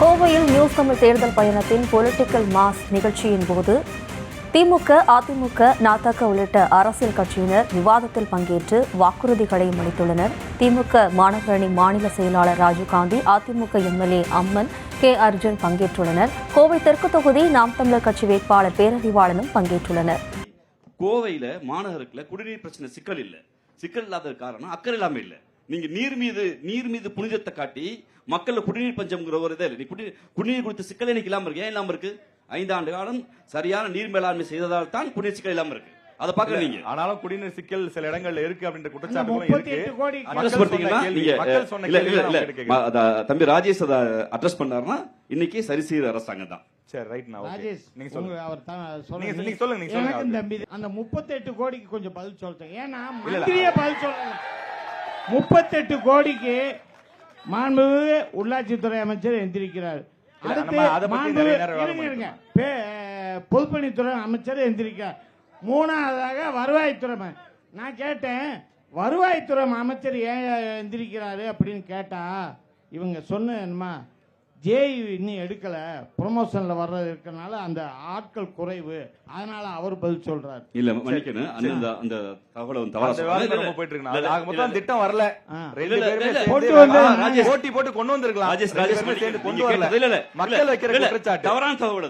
கோவையில் நியூஸ் தமிழ் தேர்தல் பயணத்தின் பொலிட்டிக்கல் மாஸ் நிகழ்ச்சியின் போது திமுக, அதிமுக, நாதக உள்ளிட்ட அரசியல் கட்சியினர் விவாதத்தில் பங்கேற்று வாக்குறுதிகளையும் அளித்துள்ளனர். திமுக மாணவரணி மாநில செயலாளர் ராஜீவ்காந்தி, அதிமுக எம்எல்ஏ அம்மன், கே. அர்ஜுன் பங்கேற்றுள்ளனர். கோவை தெற்கு தொகுதி நாம் தமிழர் கட்சி வேட்பாளர் பேரறிவாளனும் பங்கேற்றுள்ளனர். கோவையில மாநகருக்குள்ள குடிநீர் பிரச்சனை சிக்கல் இல்ல. சிக்கல் இல்லாத காரணம் அக்கறை இல்லாம இல்ல. நீங்க நீர் மீது புனிதத்தை காட்டி மக்கள் குடிநீர் பஞ்சம்ங்கிற ஒரு இதை நீ குடிநீர் குறித்த சிக்கல் எனக்கு இல்லாம இருக்கு. ஏன் இல்லாம இருக்கு? 5 ஆண்டு காலம் சரியான நீர் மேலாண்மை செய்ததால் தான் குடிநீர் சிக்கல் இல்லாம இருக்கு. அதை பாக்க நீங்க. ஆனாலும் குடிநீர் சிக்கல் சில இடங்கள்ல இருக்கு அப்படின்ற குற்றச்சாட்டுகளும் இருக்கு. தம்பி ராஜேஷ் அதை அட்ரஸ் பண்ணாருன்னா இன்னைக்கு சரி செய்யற அரசாங்கம் தான். சரி, ரைட். நீங்க சொல்லுங்க. தம்பி அந்த 38 கோடிக்கு கொஞ்சம் பதில் சொல்றேன். ஏன்னா மந்திரியே பதில் சொல்லல. 38 கோடிக்கு மாண்புமிகு உள்ளாட்சித்துறை அமைச்சர் எந்திரிக்கிறார். பொதுப்பணித்துறை அமைச்சர் எந்திரிக்கிறார். 3வதாக வருவாய்த்துறை. நான் கேட்டேன், வருவாய்த்துறை அமைச்சர் ஏன் எந்திரிக்கிறாரு அப்படின்னு கேட்டா இவங்க சொன்ன ஜேஇ இன்னும் எடுக்கல, ப்ரொமோஷன்ல வர்றது இருக்கனால அந்த ஆட்கள் குறைவு, அதனால அவர் பதில் சொல்றாரு. இல்ல மன்னிக்கணும், அந்த தகவல் தவறா போயிட்டு இருக்கு. திட்டம் வரல, போட்டி போட்டு கொண்டு வந்திருக்கலாம். மக்கள் வைக்கிற தவறான தகவல்.